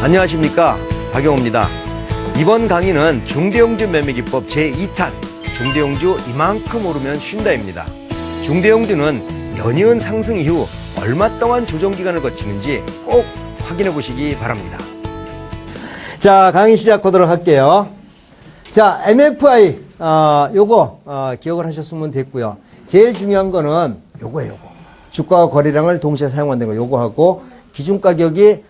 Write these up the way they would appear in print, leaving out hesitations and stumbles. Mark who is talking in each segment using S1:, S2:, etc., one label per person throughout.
S1: 안녕하십니까, 박영호입니다. 이번 강의는 중대형주 매매기법 제2탄 중대형주 이만큼 오르면 쉰다입니다. 중대형주는 연이은 상승 이후 얼마 동안 조정기간을 거치는지 꼭 확인해 보시기 바랍니다.
S2: 자, 강의 시작하도록 할게요. 자, MFI 요거 기억을 하셨으면 됐고요. 제일 중요한 거는 요거예요. 요거. 주가와 거래량을 동시에 사용한다는 거 요거 하고, 기준 가격이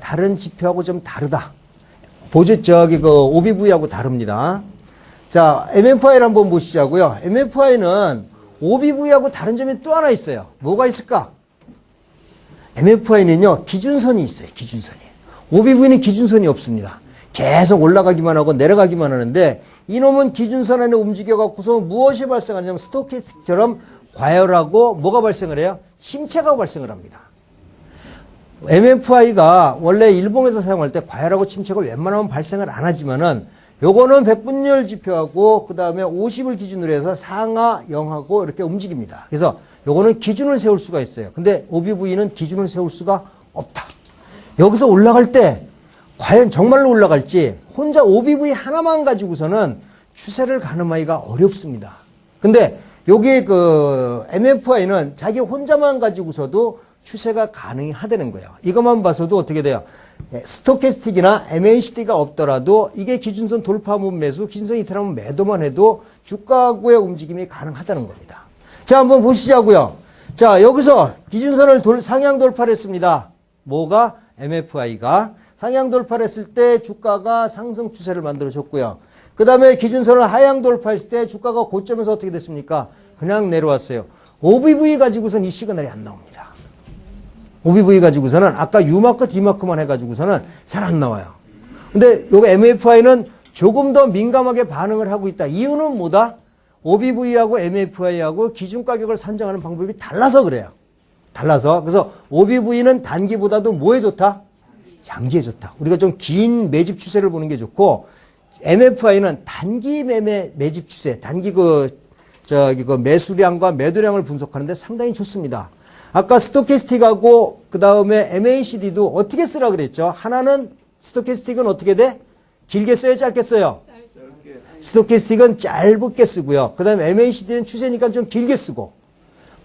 S2: 다른 지표하고 좀 다르다. OBV하고 다릅니다. 자, MFI를 한번 보시자고요. MFI는 OBV하고 다른 점이 또 하나 있어요. 뭐가 있을까? MFI는요, 기준선이 있어요. 기준선이. OBV는 기준선이 없습니다. 계속 올라가기만 하고 내려가기만 하는데, 이놈은 기준선 안에 움직여갖고서 무엇이 발생하냐면 스토캐스틱처럼 과열하고 뭐가 발생을 해요? 침체가 발생을 합니다. MFI가 원래 일봉에서 사용할 때 과열하고 침체가 웬만하면 발생을 안 하지만은, 요거는 100분열 지표하고 그 다음에 50을 기준으로 해서 상하 0하고 이렇게 움직입니다. 그래서 요거는 기준을 세울 수가 있어요. 근데 OBV는 기준을 세울 수가 없다. 여기서 올라갈 때 과연 정말로 올라갈지 혼자 OBV 하나만 가지고서는 추세를 가늠하기가 어렵습니다. 근데 여기 MFI는 자기 혼자만 가지고서도 추세가 가능하다는 거예요. 이것만 봐서도 어떻게 돼요? 스토캐스틱이나 MACD가 없더라도 이게 기준선 돌파하면 매수, 기준선 이탈하면 매도만 해도 주가하고의 움직임이 가능하다는 겁니다. 자, 한번 보시자고요. 자, 여기서 기준선을 상향 돌파를 했습니다. 뭐가? MFI가 상향 돌파를 했을 때 주가가 상승 추세를 만들어줬고요. 그 다음에 기준선을 하향 돌파했을 때 주가가 고점에서 어떻게 됐습니까? 그냥 내려왔어요. OBV 가지고선 이 시그널이 안 나옵니다. OBV 가지고서는 아까 U마크, D마크만 해가지고서는 잘 안 나와요. 근데 요거 MFI는 조금 더 민감하게 반응을 하고 있다. 이유는 뭐다? OBV하고 MFI하고 기준 가격을 산정하는 방법이 달라서 그래요. 달라서. 그래서 OBV는 단기보다도 뭐에 좋다? 장기에 좋다. 우리가 좀 긴 매집 추세를 보는 게 좋고, MFI는 단기 매집 추세, 단기 매수량과 매도량을 분석하는데 상당히 좋습니다. 아까 스토캐스틱하고 그 다음에 MACD도 어떻게 쓰라 그랬죠? 하나는 스토캐스틱은 어떻게 돼? 길게 써요? 짧게 써요? 스토캐스틱은 짧게 쓰고요. 그 다음에 MACD는 추세니까 좀 길게 쓰고,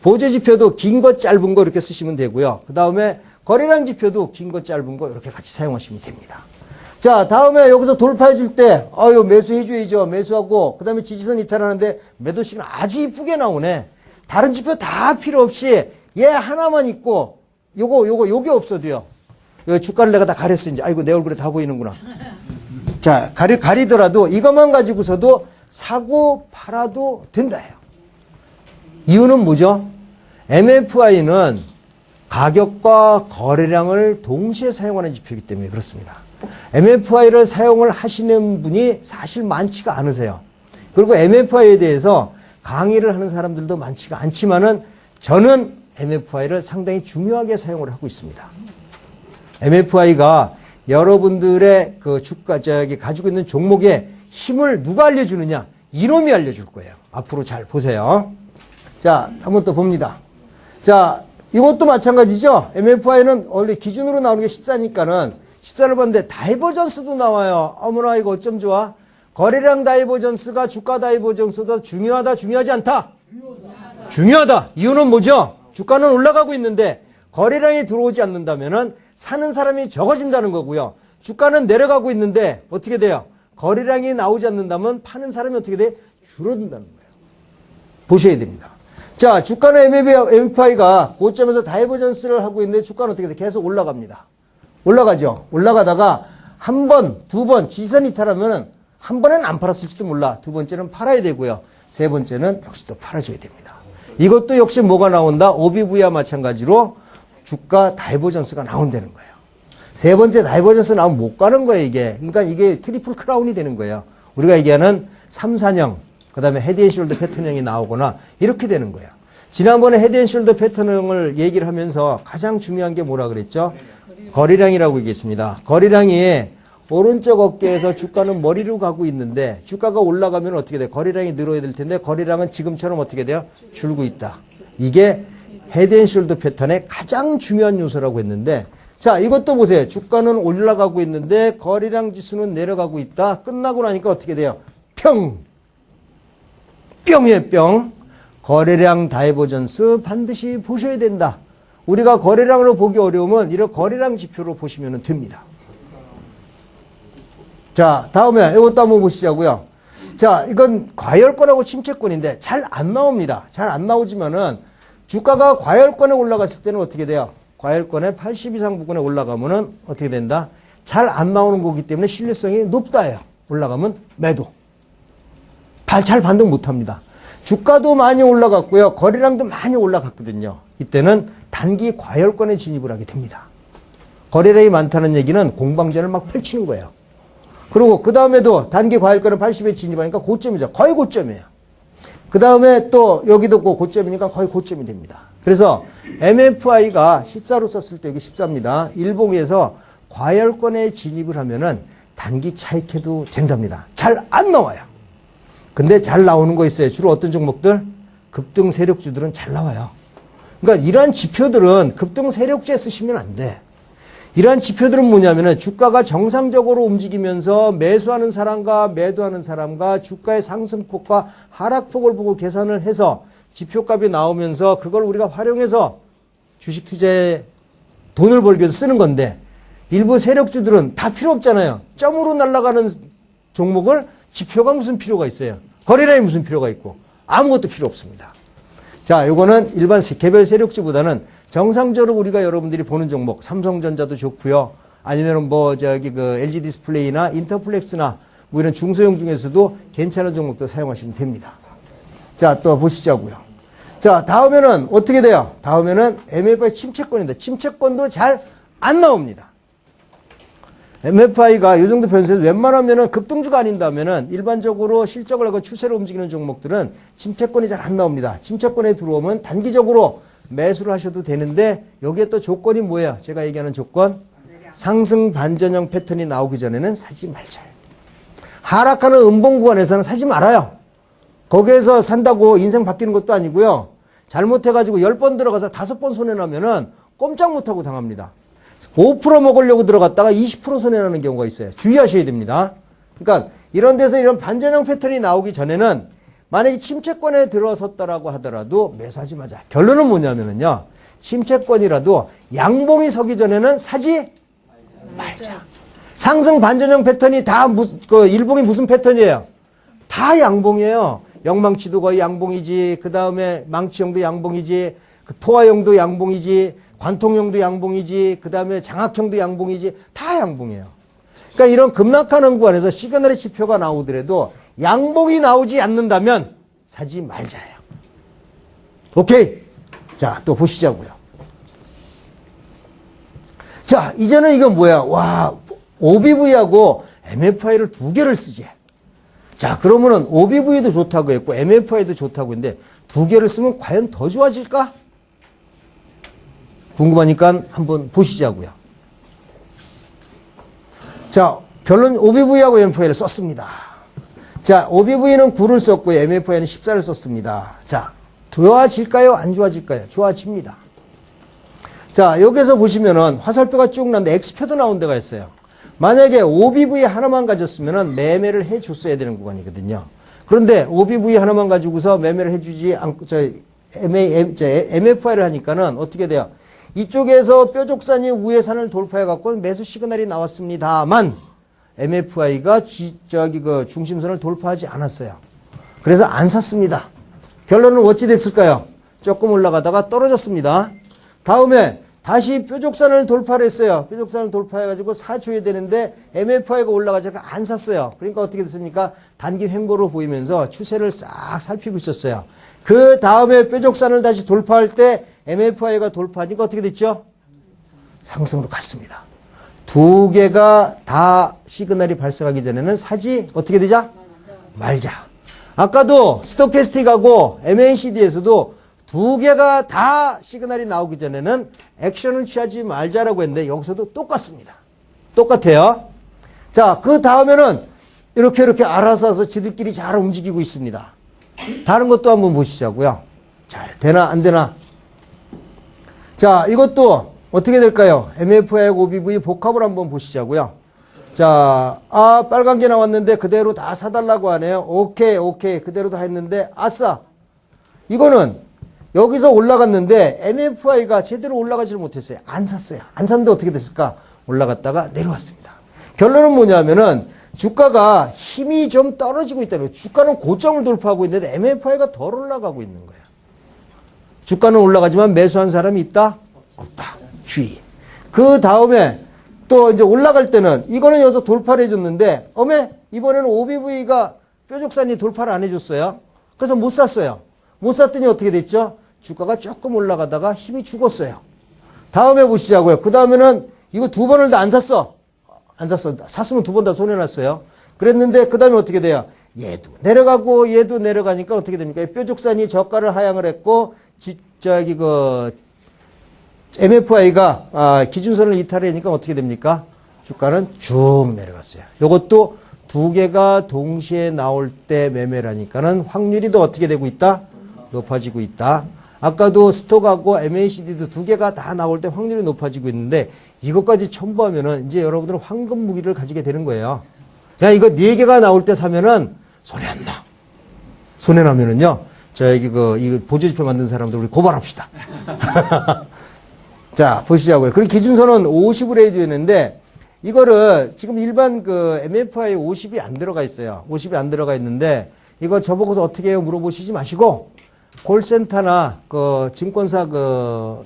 S2: 보조지표도 긴 거 짧은 거 이렇게 쓰시면 되고요. 그 다음에 거래량 지표도 긴 거 짧은 거 이렇게 같이 사용하시면 됩니다. 자, 다음에 여기서 돌파해 줄 때 매수해 줘야죠. 매수하고, 그 다음에 지지선 이탈하는데 매도 시그널 아주 이쁘게 나오네. 다른 지표 다 필요 없이 얘 하나만 있고 요게 없어도요. 주가를 내가 다 가렸어 이제. 아이고, 내 얼굴에 다 보이는구나. 자, 가리더라도 이것만 가지고서도 사고 팔아도 된다예요. 이유는 뭐죠? MFI는 가격과 거래량을 동시에 사용하는 지표이기 때문에 그렇습니다. MFI를 사용을 하시는 분이 사실 많지가 않으세요. 그리고 MFI에 대해서 강의를 하는 사람들도 많지가 않지만은 저는 MFI를 상당히 중요하게 사용을 하고 있습니다. MFI가 여러분들의 가지고 있는 종목의 힘을 누가 알려주느냐? 이놈이 알려줄 거예요. 앞으로 잘 보세요. 자, 한번 또 봅니다. 자, 이것도 마찬가지죠. MFI는 원래 기준으로 나오는 게 14니까는 14를 봤는데 다이버전스도 나와요. 어머나, 이거 어쩜 좋아? 거래량 다이버전스가 주가 다이버전스보다 중요하다, 중요하지 않다? 중요하다. 이유는 뭐죠? 주가는 올라가고 있는데 거래량이 들어오지 않는다면은 사는 사람이 적어진다는 거고요. 주가는 내려가고 있는데 어떻게 돼요? 거래량이 나오지 않는다면 파는 사람이 어떻게 돼? 줄어든다는 거예요. 보셔야 됩니다. 자, 주가는 MFI가 고점에서 다이버전스를 하고 있는데 주가는 어떻게 돼? 계속 올라갑니다. 올라가죠. 올라가다가 한 번, 두 번 지지선 이탈하면은 한 번엔 안 팔았을지도 몰라. 두 번째는 팔아야 되고요. 세 번째는 역시 또 팔아줘야 됩니다. 이것도 역시 뭐가 나온다? OBV와 마찬가지로 주가 다이버전스가 나온다는 거예요. 세 번째 다이버전스 나오면 못 가는 거예요, 이게. 그러니까 이게 트리플 크라운이 되는 거예요. 우리가 얘기하는 3, 4형, 그 다음에 헤드앤숄더 패턴형이 나오거나 이렇게 되는 거예요. 지난번에 헤드앤숄더 패턴형을 얘기를 하면서 가장 중요한 게 뭐라 그랬죠? 거래량이라고 얘기했습니다. 거래량이 오른쪽 어깨에서 주가는 머리로 가고 있는데 주가가 올라가면 어떻게 돼? 거래량이 늘어야 될 텐데 거래량은 지금처럼 어떻게 돼요? 줄고 있다. 이게 헤드앤숄더 패턴의 가장 중요한 요소라고 했는데 자, 이것도 보세요. 주가는 올라가고 있는데 거래량 지수는 내려가고 있다. 끝나고 나니까 어떻게 돼요? 평. 뿅이에요, 뿅. 거래량 다이버전스 반드시 보셔야 된다. 우리가 거래량으로 보기 어려우면 이런 거래량 지표로 보시면 됩니다. 자, 다음에 이것도 한번 보시자고요. 자, 이건 과열권하고 침체권인데 잘 안 나옵니다. 잘 안 나오지만은 주가가 과열권에 올라갔을 때는 어떻게 돼요? 과열권에 80 이상 부근에 올라가면은 어떻게 된다? 잘 안 나오는 거기 때문에 신뢰성이 높다예요. 올라가면 매도. 잘 반등 못 합니다. 주가도 많이 올라갔고요. 거래량도 많이 올라갔거든요. 이때는 단기 과열권에 진입을 하게 됩니다. 거래량이 많다는 얘기는 공방전을 막 펼치는 거예요. 그리고 그 다음에도 단기 과열권에 80에 진입하니까 고점이죠. 거의 고점이에요. 그 다음에 또 여기도 고점이니까 거의 고점이 됩니다. 그래서 MFI가 14로 썼을 때 여기 14입니다. 일봉에서 과열권에 진입을 하면은 단기 차익해도 된답니다. 잘 안 나와요. 근데 잘 나오는 거 있어요. 주로 어떤 종목들? 급등 세력주들은 잘 나와요. 그러니까 이러한 지표들은 급등 세력주에 쓰시면 안 돼. 이러한 지표들은 뭐냐면은 주가가 정상적으로 움직이면서 매수하는 사람과 매도하는 사람과 주가의 상승폭과 하락폭을 보고 계산을 해서 지표값이 나오면서 그걸 우리가 활용해서 주식 투자에 돈을 벌기 위해서 쓰는 건데 일부 세력주들은 다 필요 없잖아요. 점으로 날아가는 종목을 지표가 무슨 필요가 있어요. 거래량이 무슨 필요가 있고 아무것도 필요 없습니다. 자, 요거는 일반 개별 세력주보다는 정상적으로 우리가 여러분들이 보는 종목, 삼성전자도 좋고요. 아니면 LG 디스플레이나 인터플렉스나 뭐 이런 중소형 중에서도 괜찮은 종목도 사용하시면 됩니다. 자, 또 보시자고요. 자, 다음에는 어떻게 돼요? 다음에는 MFI 침체권인데 침체권도 잘 안 나옵니다. MFI가 이 정도 변수에서 웬만하면은 급등주가 아닌다면은 일반적으로 실적을 하고 추세로 움직이는 종목들은 침체권이 잘 안 나옵니다. 침체권에 들어오면 단기적으로 매수를 하셔도 되는데 여기에 또 조건이 뭐예요? 제가 얘기하는 조건. 상승 반전형 패턴이 나오기 전에는 사지 말자. 하락하는 음봉 구간에서는 사지 말아요. 거기에서 산다고 인생 바뀌는 것도 아니고요. 잘못해가지고 10번 들어가서 5번 손해나면은 꼼짝 못하고 당합니다. 5% 먹으려고 들어갔다가 20% 손해나는 경우가 있어요. 주의하셔야 됩니다. 그러니까 이런 데서 이런 반전형 패턴이 나오기 전에는 만약에 침체권에 들어섰다라고 하더라도 매수하지 마자. 결론은 뭐냐면은요. 침체권이라도 양봉이 서기 전에는 사지 말자. 상승 반전형 패턴이 다 일봉이 무슨 패턴이에요? 다 양봉이에요. 영망치도 거의 양봉이지. 그 다음에 망치형도 양봉이지. 포화형도 양봉이지. 관통형도 양봉이지. 그 다음에 장학형도 양봉이지. 다 양봉이에요. 그러니까 이런 급락하는 구간에서 시그널의 지표가 나오더라도 양봉이 나오지 않는다면 사지 말자예요. 오케이. 자, 또 보시자고요. 자, 이제는 이건 뭐야? 와, OBV하고 MFI를 두 개를 쓰지. 자, 그러면은 OBV도 좋다고 했고 MFI도 좋다고 했는데 두 개를 쓰면 과연 더 좋아질까? 궁금하니까 한번 보시자고요. 자, 결론 OBV하고 MFI를 썼습니다. 자, OBV는 9를 썼고요. MFI는 14를 썼습니다. 자, 좋아질까요? 안 좋아질까요? 좋아집니다. 자, 여기서 보시면은 화살표가 쭉 나는데 X표도 나온 데가 있어요. 만약에 OBV 하나만 가졌으면은 매매를 해줬어야 되는 구간이거든요. 그런데 OBV 하나만 가지고서 매매를 해주지 않고, MFI를 하니까는 어떻게 돼요? 이쪽에서 뾰족산이 위에 산을 돌파해갖고 매수 시그널이 나왔습니다만, MFI가 중심선을 돌파하지 않았어요. 그래서 안 샀습니다. 결론은 어찌 됐을까요? 조금 올라가다가 떨어졌습니다. 다음에 다시 뾰족산을 돌파를 했어요. 뾰족산을 돌파해가지고 사줘야 되는데 MFI가 올라가니까 안 샀어요. 그러니까 어떻게 됐습니까? 단기 횡보로 보이면서 추세를 싹 살피고 있었어요. 그 다음에 뾰족산을 다시 돌파할 때 MFI가 돌파하니까 어떻게 됐죠? 상승으로 갔습니다. 두 개가 다 시그널이 발생하기 전에는 사지 어떻게 되자? 말자. 아까도 스토캐스틱하고 MACD에서도 두 개가 다 시그널이 나오기 전에는 액션을 취하지 말자라고 했는데 여기서도 똑같습니다. 똑같아요. 자, 그 다음에는 이렇게 알아서 와서 지들끼리 잘 움직이고 있습니다. 다른 것도 한번 보시자고요. 잘 되나 안 되나? 자, 이것도 어떻게 될까요? MFI하고 OBV 복합을 한번 보시자고요. 자, 빨간 게 나왔는데 그대로 다 사달라고 하네요. 오케이. 그대로 다 했는데, 아싸! 이거는 여기서 올라갔는데 MFI가 제대로 올라가지를 못했어요. 안 샀어요. 안 샀는데 어떻게 됐을까? 올라갔다가 내려왔습니다. 결론은 뭐냐면은 주가가 힘이 좀 떨어지고 있다는 거예요. 주가는 고점을 돌파하고 있는데 MFI가 덜 올라가고 있는 거예요. 주가는 올라가지만 매수한 사람이 있다? 없다. 주의. 그 다음에 또 이제 올라갈 때는 이거는 여기서 돌파를 해줬는데 이번에는 OBV가 뾰족산이 돌파를 안 해줬어요. 그래서 못 샀어요. 못 샀더니 어떻게 됐죠? 주가가 조금 올라가다가 힘이 죽었어요. 다음에 보시자고요. 그 다음에는 이거 두 번을 다 안 샀어. 샀으면 두 번 다 손해났어요. 그랬는데 그 다음에 어떻게 돼요? 얘도 내려가고 얘도 내려가니까 어떻게 됩니까? 뾰족산이 저가를 하향을 했고 MFI가 기준선을 이탈하니까 어떻게 됩니까? 주가는 쭉 내려갔어요. 이것도 두 개가 동시에 나올 때 매매라니까는 확률이 더 어떻게 되고 있다? 높아지고 있다. 아까도 스톡하고 MACD도 두 개가 다 나올 때 확률이 높아지고 있는데 이것까지 첨부하면은 이제 여러분들은 황금 무기를 가지게 되는 거예요. 야, 이거 네 개가 나올 때 사면은 손해 안 나. 손해 나면은요, 이거 보조지표 만든 사람들 우리 고발합시다. 자, 보시자고요. 그리고 기준선은 50으로 해주는데 이거를 지금 일반 MFI 50이 안 들어가 있어요. 50이 안 들어가 있는데 이거 저보고서 어떻게 해요? 물어보시지 마시고 콜센터나 증권사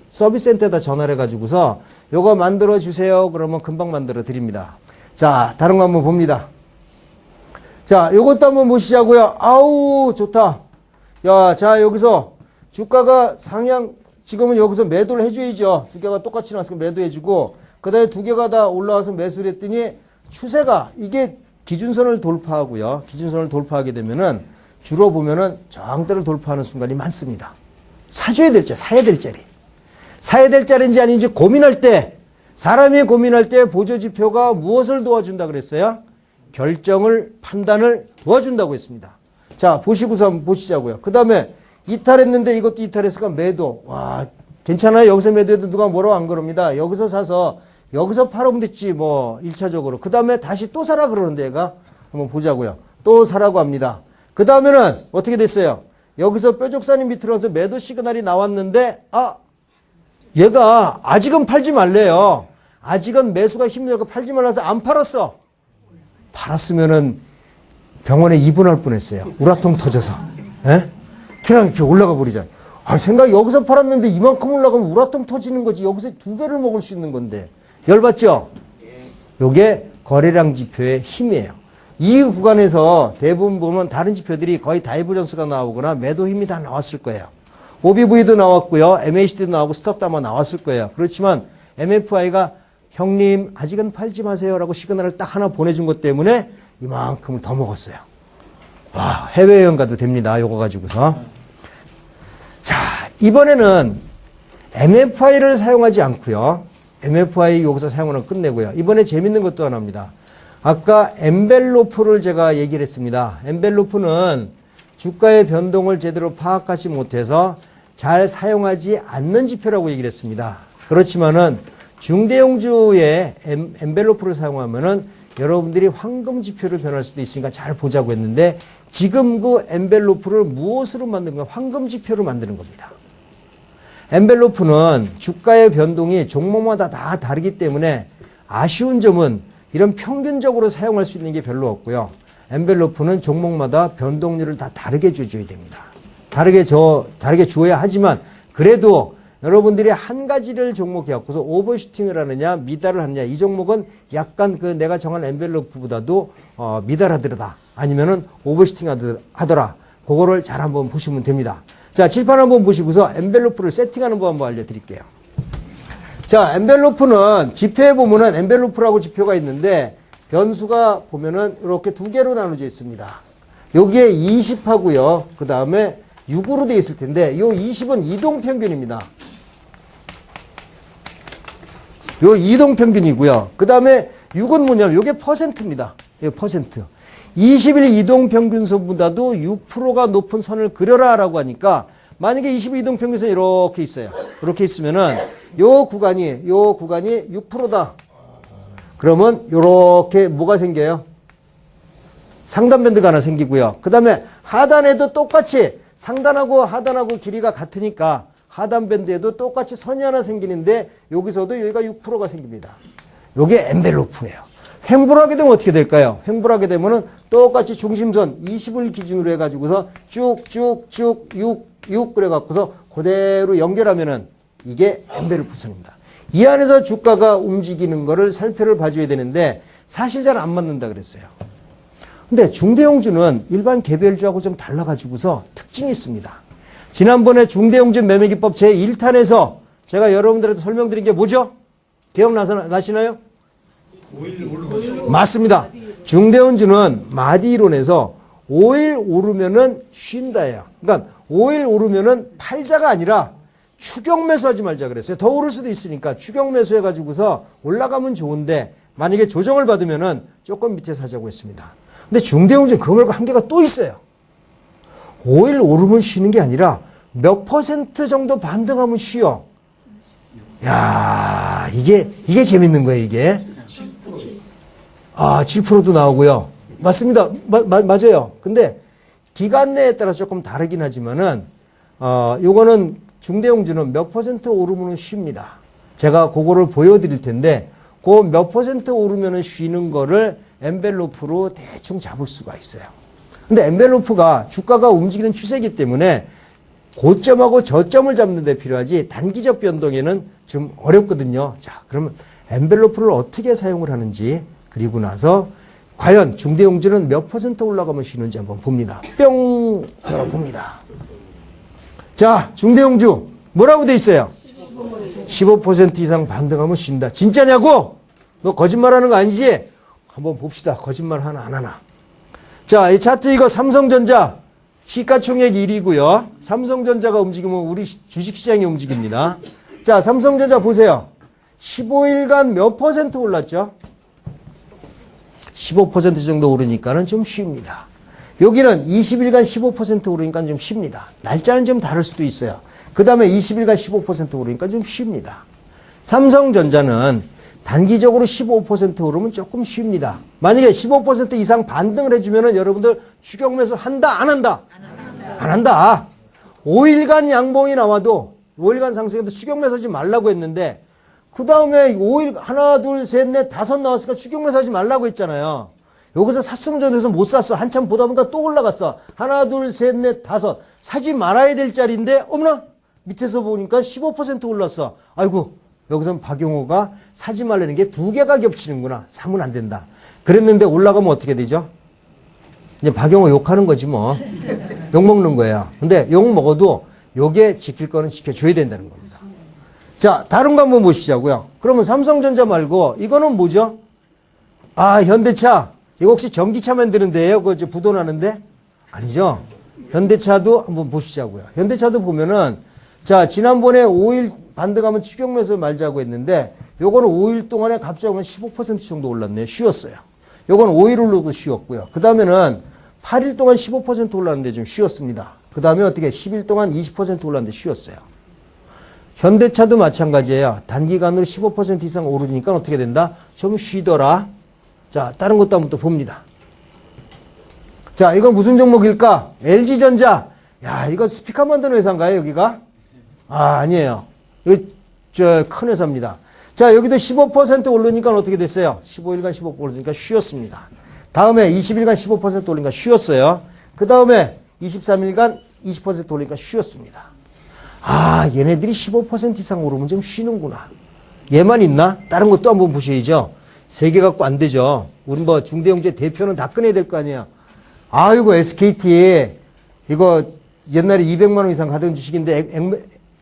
S2: 서비스 센터에다 전화를 해가지고서 요거 만들어 주세요. 그러면 금방 만들어 드립니다. 자, 다른 거 한번 봅니다. 자, 요것도 한번 보시자고요. 아우, 좋다. 야, 자, 여기서 주가가 상향, 지금은 여기서 매도를 해줘야죠. 두 개가 똑같이 나왔으면 매도해주고, 그 다음에 두 개가 다 올라와서 매수를 했더니 추세가 이게 기준선을 돌파하고요. 기준선을 돌파하게 되면은 주로 보면은 저항대를 돌파하는 순간이 많습니다. 사줘야 될 자리, 사야 될 자리. 사야 될 자리인지 아닌지 고민할 때, 사람이 고민할 때 보조지표가 무엇을 도와준다 그랬어요? 결정을, 판단을 도와준다고 했습니다. 자, 보시고서 한번 보시자고요. 그 다음에 이탈했는데 이것도 이탈했으니까 매도. 와, 괜찮아요. 여기서 매도해도 누가 뭐라고 안 그럽니다. 여기서 사서 여기서 팔아보면 됐지, 뭐, 1차적으로. 그 다음에 다시 또 사라 그러는데 얘가 한번 보자고요. 또 사라고 합니다. 그 다음에는 어떻게 됐어요? 여기서 뾰족산이 밑으로 와서 매도 시그널이 나왔는데, 얘가 아직은 팔지 말래요. 아직은 매수가 힘들고 팔지 말라서 안 팔았어. 팔았으면은 병원에 입원할 뻔했어요. 우라통 터져서. 예? 그냥 이렇게 올라가 버리잖아요. 생각 여기서 팔았는데 이만큼 올라가면 우라통 터지는 거지. 여기서 두 배를 먹을 수 있는 건데. 열받죠? 요게 거래량 지표의 힘이에요. 이 구간에서 대부분 보면 다른 지표들이 거의 다이버전스가 나오거나 매도 힘이 다 나왔을 거예요. OBV도 나왔고요. MACD도 나오고 스톡도 아마 나왔을 거예요. 그렇지만 MFI가 형님 아직은 팔지 마세요라고 시그널을 딱 하나 보내준 것 때문에 이만큼을 더 먹었어요. 와, 해외여행 가도 됩니다. 요거 가지고서. 자, 이번에는 MFI를 사용하지 않고요. MFI 여기서 사용하는 끝내고요. 이번에 재밌는 것도 하나입니다. 아까 엔벨로프를 제가 얘기를 했습니다. 엔벨로프는 주가의 변동을 제대로 파악하지 못해서 잘 사용하지 않는 지표라고 얘기를 했습니다. 그렇지만은 중대형주의 엔벨로프를 사용하면은 여러분들이 황금 지표를 변할 수도 있으니까 잘 보자고 했는데 지금 그 엔벨로프를 무엇으로 만든 가 황금 지표로 만드는 겁니다. 엔벨로프는 주가의 변동이 종목마다 다 다르기 때문에 아쉬운 점은 이런 평균적으로 사용할 수 있는 게 별로 없고요. 엔벨로프는 종목마다 변동률을 다 다르게 줘줘야 됩니다. 다르게 주어야 하지만 그래도 여러분들이 한 가지를 종목해 갖고서 오버슈팅을 하느냐 미달을 하느냐 이 종목은 약간 내가 정한 엔벨로프보다도 미달하더라 아니면은 오버슈팅 하더라 그거를 잘 한번 보시면 됩니다. 자, 칠판 한번 보시고서 엔벨로프를 세팅하는 법 한번 알려드릴게요. 자, 엔벨로프는 지표에 보면은 엔벨로프라고 지표가 있는데 변수가 보면은 이렇게 두 개로 나눠져 있습니다. 여기에 20하고요. 그 다음에 6으로 되어 있을 텐데 요 20은 이동평균입니다. 요 이동평균이고요. 그 다음에 6은 뭐냐면 요게 퍼센트입니다. 요 퍼센트. 20일 이동평균선보다도 6%가 높은 선을 그려라 라고 하니까 만약에 22이동평균선이 이렇게 있어요. 이렇게 있으면은 요 구간이 6%다. 그러면 요렇게 뭐가 생겨요? 상단 밴드가 하나 생기고요. 그 다음에 하단에도 똑같이 상단하고 하단하고 길이가 같으니까 하단 밴드에도 똑같이 선이 하나 생기는데 여기서도 여기가 6%가 생깁니다. 요게 엔벨로프예요. 횡보를 하게 되면 어떻게 될까요? 횡보를 하게 되면은 똑같이 중심선 20을 기준으로 해가지고서 쭉쭉쭉 6 그래갖고서 그대로 연결하면은 이게 엔벨로프선입니다. 이 안에서 주가가 움직이는 거를 살펴를 봐줘야 되는데 사실 잘 안 맞는다 그랬어요. 근데 중대형주는 일반 개별주하고 좀 달라가지고서 특징이 있습니다. 지난번에 중대형주 매매기법 제1탄에서 제가 여러분들한테 설명드린 게 뭐죠? 기억나시나요? 맞습니다. 중대형주는 마디 이론에서 5일 오르면은 쉰다예요. 그러니까 5일 오르면은 팔자가 아니라 추격 매수하지 말자 그랬어요. 더 오를 수도 있으니까 추격 매수해가지고서 올라가면 좋은데 만약에 조정을 받으면은 조금 밑에서 하자고 했습니다. 근데 중대형주는 그거 말고 한계가 또 있어요. 5일 오르면 쉬는 게 아니라 몇 % 정도 반등하면 쉬어. 야, 이게 재밌는 거예요, 이게. 7%도 나오고요. 맞습니다. 맞아요. 근데 기간 내에 따라서 조금 다르긴 하지만은, 요거는 중대형주는 몇 % 오르면 쉽니다. 제가 그거를 보여드릴 텐데, 그 몇 % 오르면 쉬는 거를 엔벨로프로 대충 잡을 수가 있어요. 근데 엔벨로프가 주가가 움직이는 추세이기 때문에 고점하고 저점을 잡는 데 필요하지 단기적 변동에는 좀 어렵거든요. 자, 그러면 엔벨로프를 어떻게 사용을 하는지 그리고 나서 과연 중대형주는 몇 % 올라가면 쉬는지 한번 봅니다. 뿅! 봅니다. 자, 중대형주 뭐라고 돼 있어요? 15% 이상 반등하면 쉰다. 진짜냐고? 너 거짓말하는 거 아니지? 한번 봅시다. 거짓말 하나 안 하나. 자, 이 차트 이거 삼성전자 시가총액 1위고요. 삼성전자가 움직이면 우리 주식시장이 움직입니다. 자, 삼성전자 보세요. 15일간 몇 % 올랐죠? 15% 정도 오르니까는 좀 쉽니다. 여기는 20일간 15% 오르니까 좀 쉽니다. 날짜는 좀 다를 수도 있어요. 그 다음에 20일간 15% 오르니까 좀 쉽니다. 삼성전자는 단기적으로 15% 오르면 조금 쉽니다. 만약에 15% 이상 반등을 해주면은 여러분들 추격 매수 한다, 안 한다? 안 한다. 5일간 양봉이 나와도 5일간 상승해도 추격 매수 하지 말라고 했는데 그 다음에 5일 하나, 둘, 셋, 넷, 다섯 나왔으니까 추격 매수 하지 말라고 했잖아요. 여기서 샀으면 전에서 못 샀어. 한참 보다 보니까 또 올라갔어. 하나, 둘, 셋, 넷, 다섯. 사지 말아야 될 자리인데 어머나 밑에서 보니까 15% 올랐어. 아이고. 여기서는 박용호가 사지 말라는 게 두 개가 겹치는구나. 사면 안 된다. 그랬는데 올라가면 어떻게 되죠? 이제 박용호 욕하는 거지 뭐. 욕 먹는 거예요. 근데 욕 먹어도 요게 지킬 거는 지켜줘야 된다는 겁니다. 자, 다른 거 한번 보시자고요. 그러면 삼성전자 말고 이거는 뭐죠? 현대차. 이거 혹시 전기차 만드는 데예요? 그거 부도나는데? 아니죠. 현대차도 한번 보시자고요. 현대차도 보면은 자, 지난번에 5일 반등하면 추격 매수 말자고 했는데 요거는 5일 동안에 갑자기 15% 정도 올랐네요. 쉬었어요. 요거는 5일 오르고 쉬었고요. 그 다음에는 8일 동안 15% 올랐는데 좀 쉬었습니다. 그 다음에 어떻게 10일 동안 20% 올랐는데 쉬었어요. 현대차도 마찬가지예요. 단기간으로 15% 이상 오르니까 어떻게 된다? 좀 쉬더라. 자, 다른 것도 한번 또 봅니다. 자, 이건 무슨 종목일까? LG전자. 야, 이거 스피커 만드는 회사인가요, 여기가? 아니에요. 이거 큰 회사입니다. 자, 여기도 15% 오르니까 어떻게 됐어요? 15일간 15% 오르니까 쉬었습니다. 다음에 20일간 15% 오르니까 쉬었어요. 그 다음에 23일간 20% 오르니까 쉬었습니다. 얘네들이 15% 이상 오르면 좀 쉬는구나. 얘만 있나? 다른 것도 한번 보셔야죠. 세 개 갖고 안 되죠. 우리 뭐 중대형제 대표는 다 꺼내야 될 거 아니에요. 이거 SKT 이거 옛날에 200만 원 이상 가던 주식인데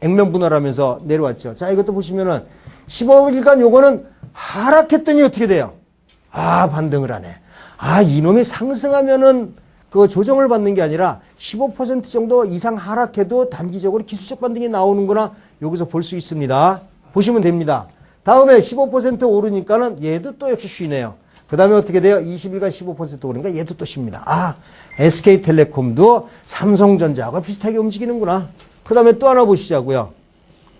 S2: 액면 분할하면서 내려왔죠. 자, 이것도 보시면은 15일간 요거는 하락했더니 어떻게 돼요? 반등을 하네. 이놈이 상승하면은 그 조정을 받는 게 아니라 15% 정도 이상 하락해도 단기적으로 기술적 반등이 나오는구나. 여기서 볼 수 있습니다. 보시면 됩니다. 다음에 15% 오르니까는 얘도 또 역시 쉬네요. 그 다음에 어떻게 돼요? 20일간 15% 오르니까 얘도 또 쉽니다. SK텔레콤도 삼성전자하고 비슷하게 움직이는구나. 그 다음에 또 하나 보시자고요.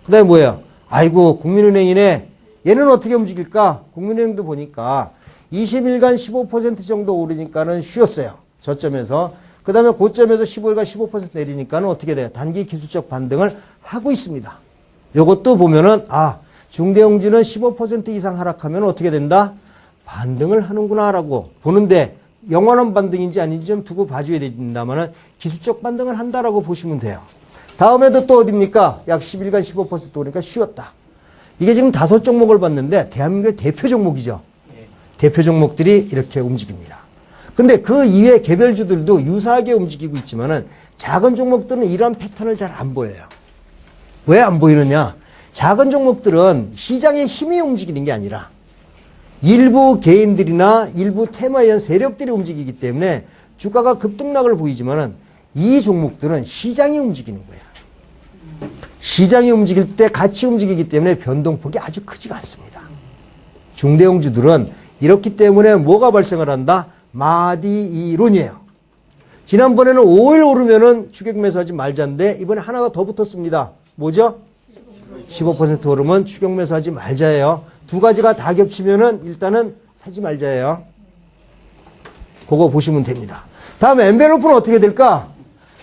S2: 그 다음에 뭐예요? 아이고, 국민은행이네. 얘는 어떻게 움직일까? 국민은행도 보니까 20일간 15% 정도 오르니까는 쉬었어요. 저점에서. 그 다음에 고점에서 15일간 15% 내리니까는 어떻게 돼요? 단기 기술적 반등을 하고 있습니다. 요것도 보면은, 아, 중대형주는 15% 이상 하락하면 어떻게 된다? 반등을 하는구나라고 보는데, 영원한 반등인지 아닌지 좀 두고 봐줘야 된다면은 기술적 반등을 한다라고 보시면 돼요. 다음에도 또 어딥니까? 약 10일간 15% 오르니까 쉬었다. 이게 지금 5종목을 봤는데 대한민국의 대표 종목이죠. 대표 종목들이 이렇게 움직입니다. 근데 그 이외의 개별주들도 유사하게 움직이고 있지만은 작은 종목들은 이러한 패턴을 잘 안 보여요. 왜 안 보이느냐? 작은 종목들은 시장의 힘이 움직이는 게 아니라 일부 개인들이나 일부 테마에 의한 세력들이 움직이기 때문에 주가가 급등락을 보이지만은 이 종목들은 시장이 움직이는 거예요. 시장이 움직일 때 같이 움직이기 때문에 변동폭이 아주 크지가 않습니다. 중대형주들은 이렇기 때문에 뭐가 발생을 한다? 마디이론이에요. 지난번에는 5일 오르면은 추격 매수하지 말자인데 이번에 하나가 더 붙었습니다. 뭐죠? 15% 오르면 추격 매수하지 말자예요. 두 가지가 다 겹치면은 일단은 사지 말자예요. 그거 보시면 됩니다. 다음에 엔벨로프는 어떻게 될까?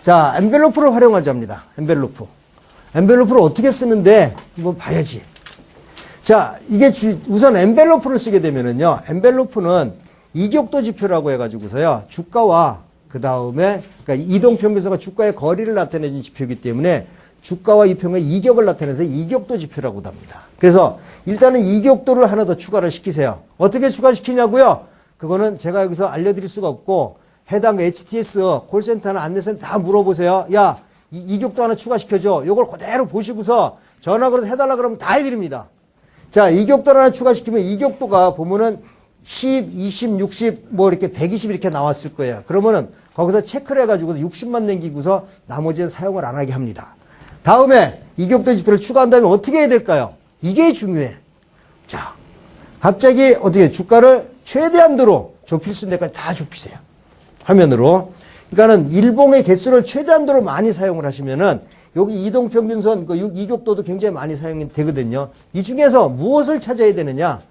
S2: 자, 엔벨로프를 활용하자입니다. 엔벨로프를 어떻게 쓰는데 한번 봐야지. 자, 이게 우선 엔벨로프를 쓰게 되면은요. 엔벨로프는 이격도 지표라고 해가지고서요. 주가와 그 다음에 그러니까 이동평균선과 주가의 거리를 나타내는 지표이기 때문에 주가와 이평의 이격을 나타내서 이격도 지표라고도 합니다. 그래서 일단은 이격도를 하나 더 추가를 시키세요. 어떻게 추가시키냐고요? 그거는 제가 여기서 알려드릴 수가 없고 해당 HTS 콜센터나 안내센터 다 물어보세요. 야, 이격도 하나 추가시켜줘. 요걸 그대로 보시고서 전화 걸어서 해달라 그러면 다 해드립니다. 자, 이격도를 하나 추가시키면 이격도가 보면은 10, 20, 60, 뭐 이렇게 120 이렇게 나왔을 거예요. 그러면은 거기서 체크를 해가지고 60만 남기고서 나머지는 사용을 안 하게 합니다. 다음에 이격도 지표를 추가한다면 어떻게 해야 될까요? 이게 중요해. 자, 갑자기 어떻게 주가를 최대한도로 좁힐 수 있는 데까지 다 좁히세요. 화면으로. 그러니까는 일봉의 개수를 최대한도로 많이 사용을 하시면은 여기 이동평균선 그 이격도도 굉장히 많이 사용이 되거든요. 이 중에서 무엇을 찾아야 되느냐?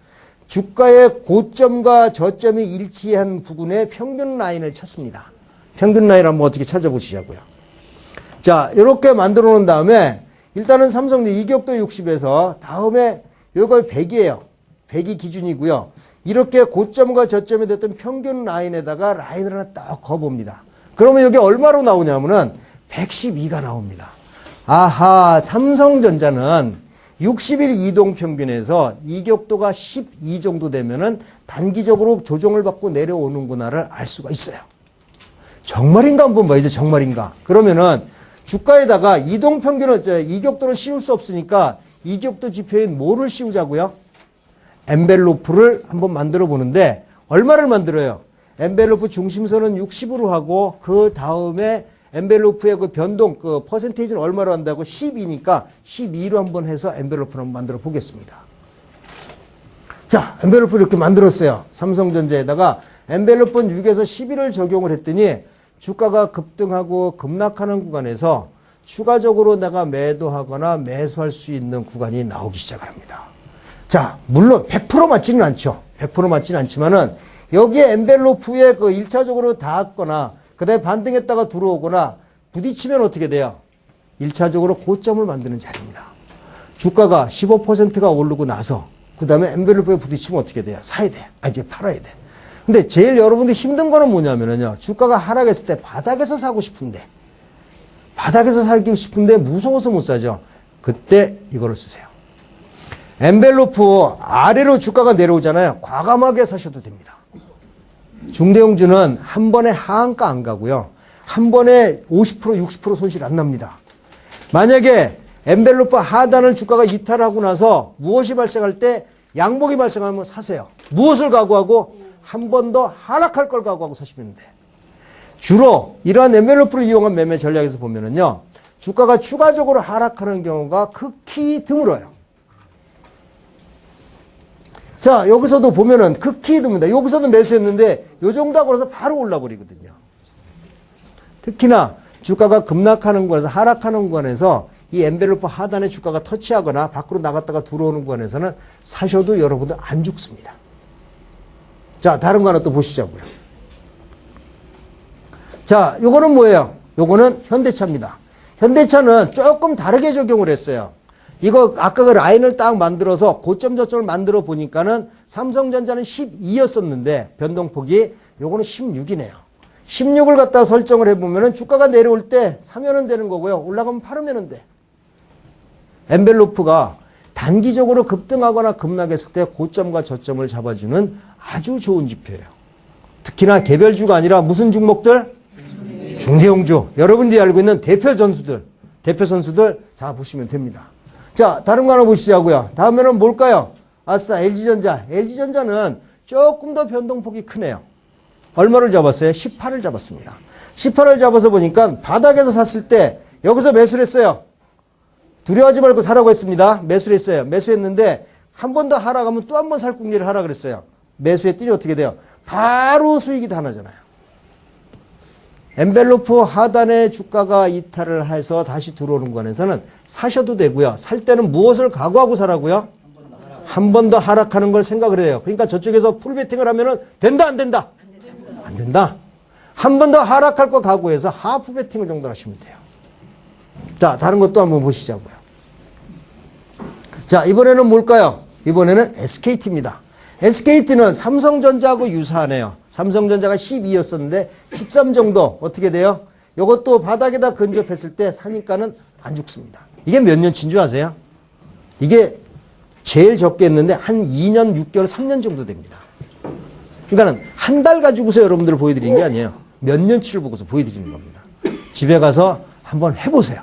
S2: 주가의 고점과 저점이 일치한 부분의 평균 라인을 찾습니다. 평균 라인을 한번 어떻게 찾아보시자고요. 자, 이렇게 만들어 놓은 다음에 일단은 삼성도 이격도 60에서 다음에 요거 100이에요. 100이 기준이고요. 이렇게 고점과 저점이 됐던 평균 라인에다가 라인을 하나 딱 그어봅니다. 그러면 여기 얼마로 나오냐면은 112가 나옵니다. 아하, 삼성전자는 60일 이동평균에서 이격도가 12 정도 되면은 단기적으로 조정을 받고 내려오는구나를 알 수가 있어요. 정말인가 한번 봐야죠. 정말인가. 그러면은 주가에다가 이동평균을, 이격도를 씌울 수 없으니까 이격도 지표인 뭐를 씌우자고요? 엔벨로프를 한번 만들어 보는데 얼마를 만들어요? 엔벨로프 중심선은 60으로 하고 그 다음에 엔벨로프의 그 변동, 그 퍼센테이지는 얼마로 한다고? 12니까 12로 한번 해서 엔벨로프를 한번 만들어 보겠습니다. 자, 엔벨로프 이렇게 만들었어요. 삼성전자에다가 엔벨로프는 6에서 11을 적용을 했더니 주가가 급등하고 급락하는 구간에서 추가적으로 내가 매도하거나 매수할 수 있는 구간이 나오기 시작을 합니다. 자, 물론 100% 맞지는 않죠. 100% 맞지는 않지만은 여기에 엔벨로프에 그 1차적으로 닿았거나 그 다음에 반등했다가 들어오거나 부딪히면 어떻게 돼요? 1차적으로 고점을 만드는 자리입니다. 주가가 15%가 오르고 나서 그 다음에 엔벨로프에 부딪히면 어떻게 돼요? 사야 돼. 이제 팔아야 돼. 근데 제일 여러분들 힘든 거는 뭐냐면요. 주가가 하락했을 때 바닥에서 사고 싶은데 무서워서 못 사죠. 그때 이거를 쓰세요. 엔벨로프 아래로 주가가 내려오잖아요. 과감하게 사셔도 됩니다. 중대형주는 한 번에 하한가 안 가고요. 한 번에 50%, 60% 손실 안 납니다. 만약에 엔벨로프 하단을 주가가 이탈하고 나서 무엇이 발생할 때 양봉이 발생하면 사세요. 무엇을 각오하고? 한 번 더 하락할 걸 각오하고 사시면 돼. 주로 이러한 엔벨로프를 이용한 매매 전략에서 보면은요. 주가가 추가적으로 하락하는 경우가 극히 드물어요. 자, 여기서도 보면은 극히 드뭅니다. 여기서도 매수했는데 요 정도 하고 나서 바로 올라버리거든요. 특히나 주가가 급락하는 구간에서 하락하는 구간에서 이 엔벨로프 하단의 주가가 터치하거나 밖으로 나갔다가 들어오는 구간에서는 사셔도 여러분들 안 죽습니다. 자, 다른 거 하나 또 보시자고요. 자, 요거는 뭐예요? 요거는 현대차입니다. 현대차는 조금 다르게 적용을 했어요. 이거 아까 그 라인을 딱 만들어서 고점 저점을 만들어 보니까는 삼성전자는 12였었는데 변동폭이 요거는 16이네요. 16을 갖다 설정을 해보면은 주가가 내려올 때 사면은 되는 거고요. 올라가면 팔으면 돼. 엔벨로프가 단기적으로 급등하거나 급락했을 때 고점과 저점을 잡아주는 아주 좋은 지표예요. 특히나 개별주가 아니라 무슨 종목들? 중대형주. 여러분들이 알고 있는 대표 선수들 자 보시면 됩니다. 자, 다른 거 하나 보시자고요. 다음에는 뭘까요? 아싸, LG전자. LG전자는 조금 더 변동폭이 크네요. 얼마를 잡았어요? 18을 잡았습니다. 18을 잡아서 보니까 바닥에서 샀을 때 여기서 매수를 했어요. 두려워하지 말고 사라고 했습니다. 매수를 했어요. 매수했는데 한 번 더 하락하면 또 한 번 살궁리를 하라 그랬어요. 매수했더니 어떻게 돼요? 바로 수익이 다 나잖아요. 엔벨로프 하단의 주가가 이탈을 해서 다시 들어오는 구간에서는 사셔도 되고요. 살 때는 무엇을 각오하고 사라고요? 한 번 더 하락하는 걸 생각을 해요. 그러니까 저쪽에서 풀베팅을 하면은 된다, 안 된다? 안 된다. 한 번 더 하락할 거 각오해서 하프 베팅을 정도 하시면 돼요. 자, 다른 것도 한번 보시자고요. 자, 이번에는 뭘까요? 이번에는 SKT입니다. SKT는 삼성전자하고 유사하네요. 삼성전자가 12였었는데 13 정도 어떻게 돼요? 이것도 바닥에다 근접했을 때 사니까는 안 죽습니다. 이게 몇 년치인 줄 아세요? 이게 제일 적게 했는데 한 2년 6개월 3년 정도 됩니다. 그러니까는 한 달 가지고서 여러분들 보여드리는 게 아니에요. 몇 년치를 보고서 보여드리는 겁니다. 집에 가서 한번 해보세요.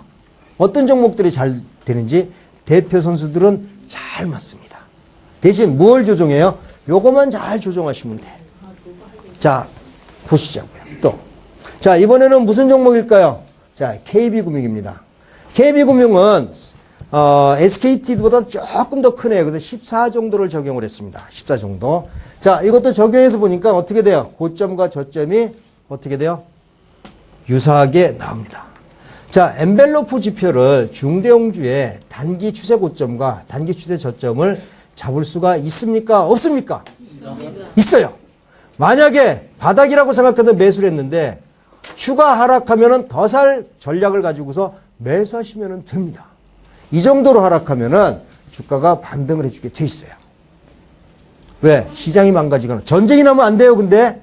S2: 어떤 종목들이 잘 되는지 대표 선수들은 잘 맞습니다. 대신 뭘 조정해요? 요것만 잘 조정하시면 돼요. 자, 보시자고요. 또. 자, 이번에는 무슨 종목일까요? 자, KB금융입니다. KB금융은, SKT보다 조금 더 크네요. 그래서 14 정도를 적용을 했습니다. 14 정도. 자, 이것도 적용해서 보니까 어떻게 돼요? 고점과 저점이 어떻게 돼요? 유사하게 나옵니다. 자, 엔벨로프 지표를 중대형주의 단기 추세 고점과 단기 추세 저점을 잡을 수가 있습니까? 없습니까? 있어요. 만약에 바닥이라고 생각해서 매수를 했는데 추가 하락하면은 더 살 전략을 가지고서 매수하시면 됩니다. 이 정도로 하락하면은 주가가 반등을 해주게 돼 있어요. 왜? 시장이 망가지거나 전쟁이 나면 안 돼요. 근데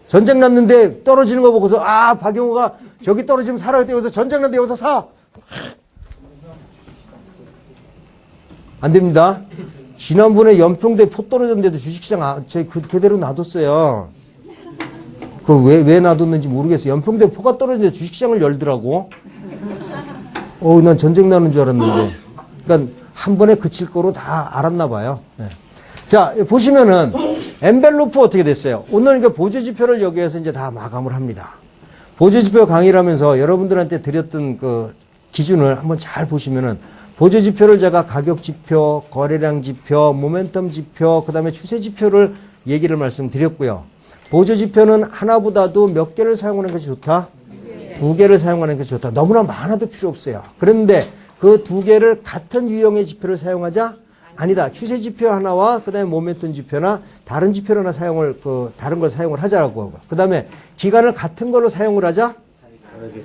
S2: 전쟁 났는데 떨어지는 거 보고서 아, 박용호가 저기 떨어지면 살아야 돼. 여기서 전쟁 났는데 여기서 사. 안 됩니다. 지난번에 연평도에 포 떨어졌는데도 주식시장 그대로 놔뒀어요. 왜 놔뒀는지 모르겠어요. 연평도에 포가 떨어졌는데 주식시장을 열더라고. 난 전쟁 나는 줄 알았는데. 그러니까 한 번에 그칠 거로 다 알았나 봐요. 네. 자, 보시면은 엔벨로프 어떻게 됐어요? 오늘 이게 보조지표를 여기에서 이제 다 마감을 합니다. 보조지표 강의를 하면서 여러분들한테 드렸던 그 기준을 한번 잘 보시면은 보조지표를 제가 가격지표, 거래량지표, 모멘텀지표, 그 다음에 추세지표를 얘기를 말씀드렸고요. 보조지표는 하나보다도 몇 개를 사용하는 것이 좋다? 두 개를 사용하는 것이 좋다. 너무나 많아도 필요 없어요. 그런데 그 두 개를 같은 유형의 지표를 사용하자? 아니다. 추세지표 하나와 그 다음에 모멘텀 지표나 다른 지표를 하나 다른 걸 사용을 하자라고 하고. 그 다음에 기간을 같은 걸로 사용을 하자?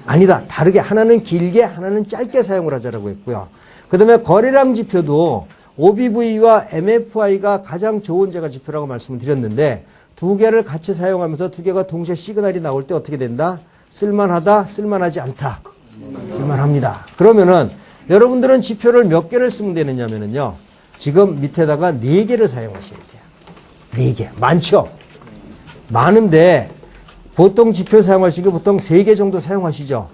S2: 아니다. 다르게. 하나는 길게, 하나는 짧게 사용을 하자라고 했고요. 그 다음에 거래량 지표도 OBV와 MFI가 가장 좋은 제가 지표라고 말씀을 드렸는데 두 개를 같이 사용하면서 두 개가 동시에 시그널이 나올 때 어떻게 된다? 쓸만하다, 쓸만하지 않다. 쓸만합니다. 그러면은 여러분들은 지표를 몇 개를 쓰면 되느냐면요. 지금 밑에다가 4개를 사용하셔야 돼요. 4개. 많죠? 많은데 보통 지표 사용하시기 보통 3개 정도 사용하시죠?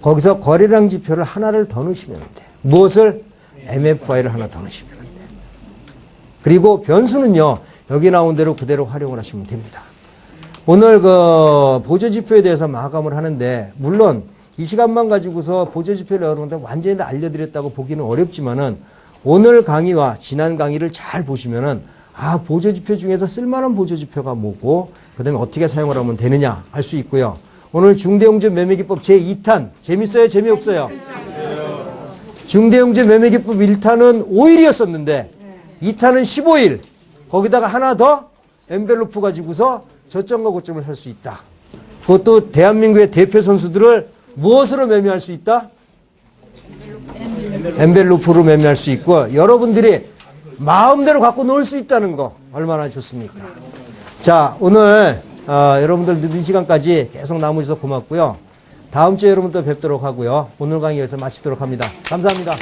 S2: 거기서 거래량 지표를 하나를 더 넣으시면 돼요. 무엇을? MFI를 하나 더 넣으시면 돼요. 그리고 변수는요. 여기 나온 대로 그대로 활용을 하시면 됩니다. 오늘 그 보조지표에 대해서 마감을 하는데 물론 이 시간만 가지고서 보조지표를 여러분들 완전히 다 알려드렸다고 보기는 어렵지만은 오늘 강의와 지난 강의를 잘 보시면은 보조지표 중에서 쓸만한 보조지표가 뭐고 그 다음에 어떻게 사용을 하면 되느냐 알 수 있고요. 오늘 중대형주 매매기법 제2탄 재밌어요? 재미없어요? 중대형주 매매기법 1탄은 5일이었었는데 2탄은 15일. 거기다가 하나 더 엔벨로프 가지고서 저점과 고점을 살 수 있다. 그것도 대한민국의 대표 선수들을 무엇으로 매매할 수 있다? 엔벨로프로 매매할 수 있고 여러분들이 마음대로 갖고 놀 수 있다는 거 얼마나 좋습니까? 자, 오늘 여러분들 늦은 시간까지 계속 남으셔서 고맙고요. 다음 주에 여러분 또 뵙도록 하고요. 오늘 강의 여기서 마치도록 합니다. 감사합니다.